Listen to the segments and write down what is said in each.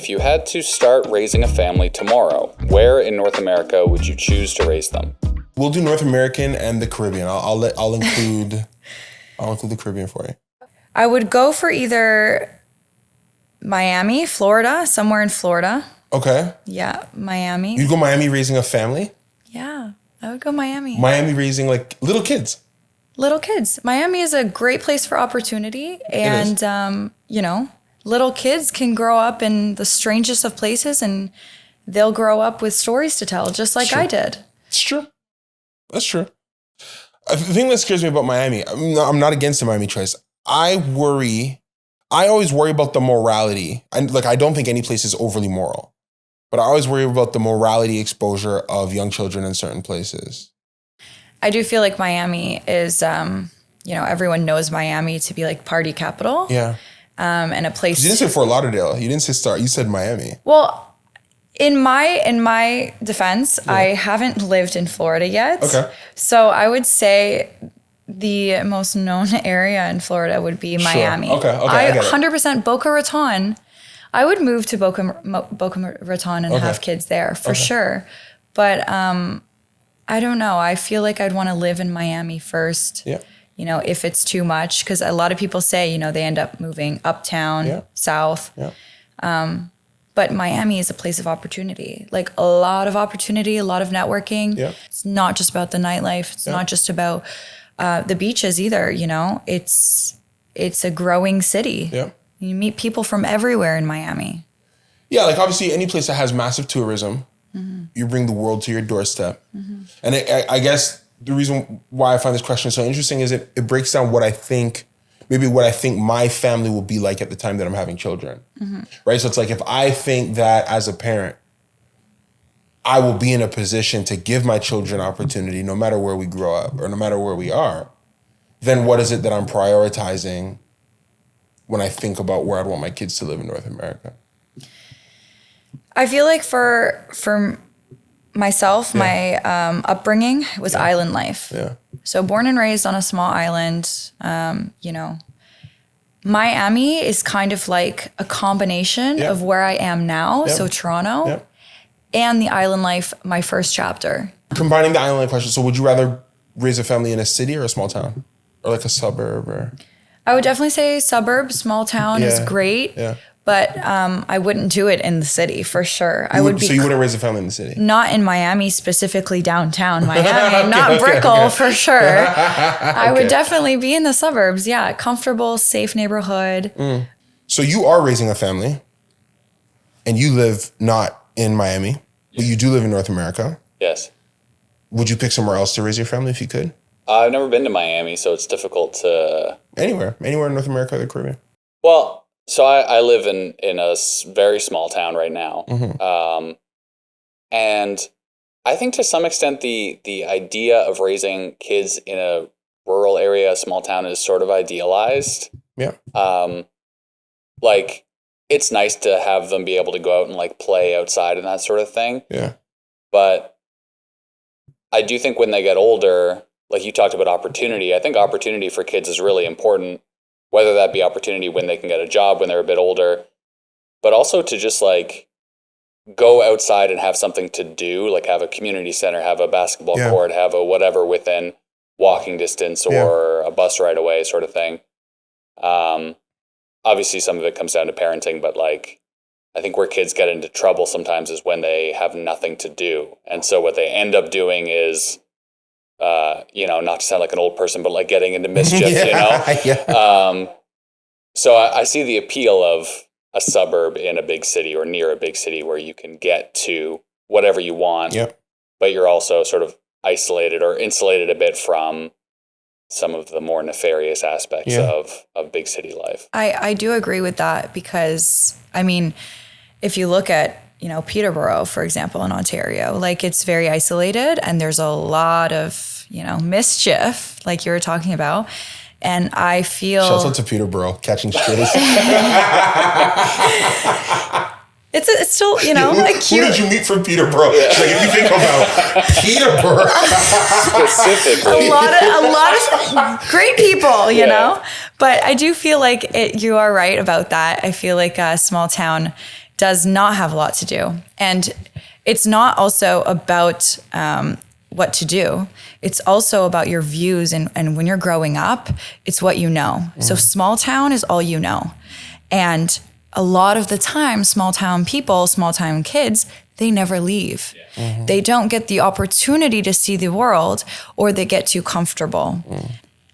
if you had to start raising a family tomorrow, where in North America would you choose to raise them? We'll do North American and the Caribbean. I'll include the Caribbean for you. I would go for either Miami, Florida, somewhere in Florida. Okay. Yeah, Miami. You'd go Miami raising a family? Yeah, I would go Miami. Miami raising like little kids. Little kids. Miami is a great place for opportunity. And, little kids can grow up in the strangest of places and they'll grow up with stories to tell, just like I did. It's true. That's true. The thing that scares me about Miami, I'm not against the Miami choice. I always worry about the morality. I don't think any place is overly moral, but I always worry about the morality exposure of young children in certain places. I do feel like Miami is, everyone knows Miami to be like party capital. Yeah. And a place. You didn't say Fort Lauderdale. You didn't say you said Miami. Well, in my defense, I haven't lived in Florida yet. Okay. So I would say the most known area in Florida would be Miami. Okay. I 100% Boca Raton. I would move to Boca Raton and have kids there for sure. But I don't know. I feel like I'd want to live in Miami first. Yeah. If it's too much, because a lot of people say, they end up moving uptown, south. Yeah. But Miami is a place of opportunity, like a lot of opportunity, a lot of networking. Yeah. It's not just about the nightlife. It's not just about the beaches either. It's a growing city. Yeah. You meet people from everywhere in Miami. Yeah, like obviously any place that has massive tourism, you bring the world to your doorstep. Mm-hmm. And I guess the reason why I find this question so interesting is it breaks down what I think my family will be like at the time that I'm having children, right? So it's like, if I think that as a parent, I will be in a position to give my children opportunity no matter where we grow up or no matter where we are, then what is it that I'm prioritizing when I think about where I'd want my kids to live in North America? I feel like for myself, my upbringing was island life. Yeah. So born and raised on a small island, Miami is kind of like a combination of where I am now, so Toronto, and the island life, my first chapter. Combining the island life question, so would you rather raise a family in a city or a small town? Or like a suburb? Or I would definitely say suburb, small town is great. Yeah. But I wouldn't do it in the city for sure. So you wouldn't raise a family in the city? Not in Miami, specifically downtown Miami, not Brickell for sure. I would definitely be in the suburbs. Yeah, comfortable, safe neighborhood. So you are raising a family and you live not in Miami, but you do live in North America. Yes. Would you pick somewhere else to raise your family if you could? I've never been to Miami, so it's difficult to... Anywhere in North America or the Caribbean. Well... So I live in a very small town right now. And I think to some extent the idea of raising kids in a rural area, a small town, is sort of idealized. Yeah. Like, it's nice to have them be able to go out and like play outside and that sort of thing. Yeah. But I do think when they get older, like you talked about opportunity, I think opportunity for kids is really important. Whether that be opportunity when they can get a job when they're a bit older, but also to just like go outside and have something to do, like have a community center, have a basketball court, have a whatever within walking distance or a bus ride away sort of thing. Obviously some of it comes down to parenting, but like, I think where kids get into trouble sometimes is when they have nothing to do. And so what they end up doing is, not to sound like an old person, but like getting into mischief, So I see the appeal of a suburb in a big city or near a big city where you can get to whatever you want, but you're also sort of isolated or insulated a bit from some of the more nefarious aspects of big city life. I do agree with that because, I mean, if you look at, Peterborough, for example, in Ontario, like it's very isolated and there's a lot of, mischief, like you were talking about. And I feel... Shouts out to Peterborough, catching strays. It's still, like Who did you meet from Peterborough? Like if you think about Peterborough. Specifically. A lot of great people, you know? But I do feel like you are right about that. I feel like a small town does not have a lot to do. And it's not also about what to do. It's also about your views. And when you're growing up, it's what you know. So small town is all you know. And a lot of the time, small town people, small town kids, they never leave. They don't get the opportunity to see the world, or they get too comfortable.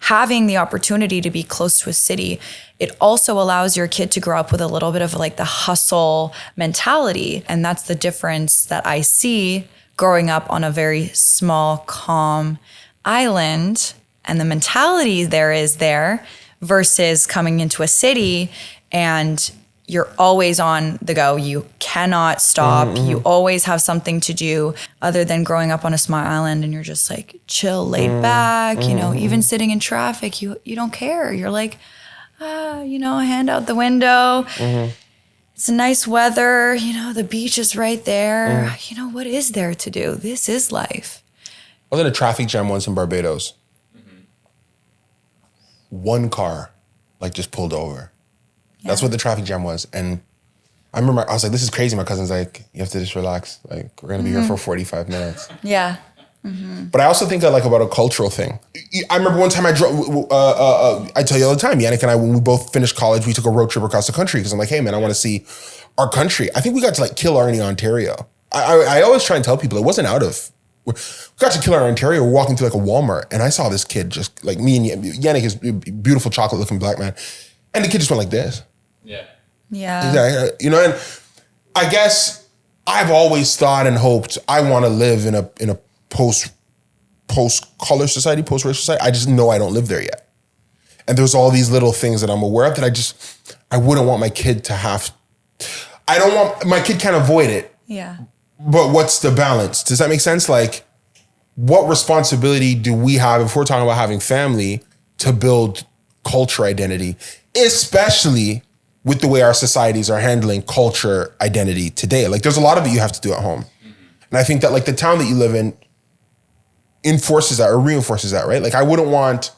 Having the opportunity to be close to a city, it also allows your kid to grow up with a little bit of like the hustle mentality. And that's the difference that I see growing up on a very small, calm island. And the mentality there is there versus coming into a city and you're always on the go. You cannot stop. You always have something to do other than growing up on a small island and you're just like chill, laid back, you know, even sitting in traffic, you don't care. You're like, you know, hand out the window. It's nice weather. You know, the beach is right there. You know, what is there to do? This is life. I was in a traffic jam once in Barbados. One car like just pulled over. That's what the traffic jam was. And I remember I was like, this is crazy. My cousin's like, you have to just relax. Like, we're going to be here for 45 minutes. Yeah. But I also think that like about a cultural thing. I remember one time I drove, I tell you all the time, Yannick and I, when we both finished college, we took a road trip across the country because I'm like, hey man, I want to see our country. I think we got to like Killarney, Ontario. I always try and tell people it wasn't out of, we got to Killarney, Ontario, we're walking through like a Walmart and I saw this kid just like me and Yannick is a beautiful chocolate looking black man. And the kid just went like this. Yeah. You know, and I guess I've always thought and hoped I want to live in a post color society, post racial society. I just know I don't live there yet. And there's all these little things that I'm aware of that I wouldn't want my kid to have. My kid can't avoid it. Yeah. But what's the balance? Does that make sense? Like, what responsibility do we have if we're talking about having family to build culture identity, especially with the way our societies are handling culture identity today? Like, there's a lot of it you have to do at home. And I think that like the town that you live in enforces that or reinforces that, right? Like I wouldn't want,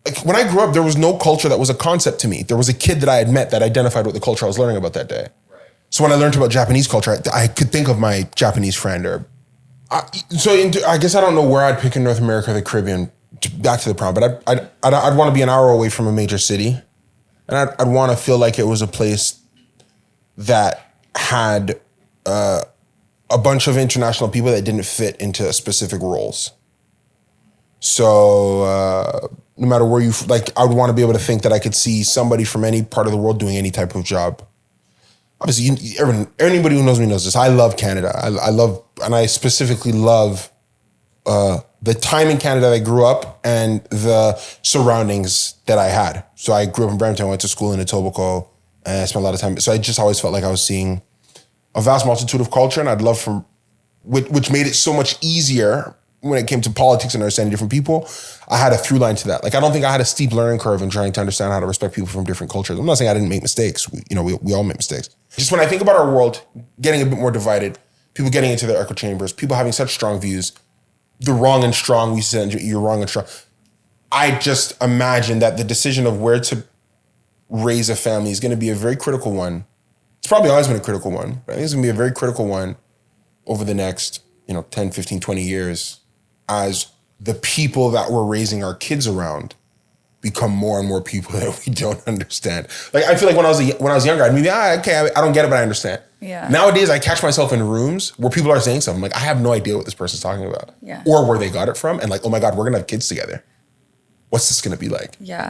like when I grew up, there was no culture that was a concept to me. There was a kid that I had met that identified with the culture I was learning about that day. Right. So when I learned about Japanese culture, I could think of my Japanese friend I guess I don't know where I'd pick in North America or the Caribbean, back to the problem, but I'd want to be an hour away from a major city. And I'd want to feel like it was a place that had a bunch of international people that didn't fit into specific roles. So no matter where I would want to be able to think that I could see somebody from any part of the world doing any type of job. Obviously, anybody who knows me knows this. I love Canada. I love, and I specifically love the time in Canada that I grew up and the surroundings that I had. So I grew up in Brampton, went to school in Etobicoke, and I spent a lot of time. So I just always felt like I was seeing a vast multitude of culture, and I'd love which made it so much easier when it came to politics and understanding different people. I had a through line to that. Like, I don't think I had a steep learning curve in trying to understand how to respect people from different cultures. I'm not saying I didn't make mistakes. We all make mistakes. Just when I think about our world getting a bit more divided, people getting into their echo chambers, people having such strong views, the wrong and strong, we said you're wrong and strong. I just imagine that the decision of where to raise a family is going to be a very critical one. It's probably always been a critical one, but I think it's going to be a very critical one over the next, 10, 15, 20 years as the people that we're raising our kids around become more and more people that we don't understand. Like, I feel like when I was younger, I'd be, okay, I don't get it, but I understand. Yeah. Nowadays, I catch myself in rooms where people are saying something. I'm like, I have no idea what this person's talking about. Yeah. Or where they got it from. And like, oh my God, we're going to have kids together. What's this going to be like? Yeah.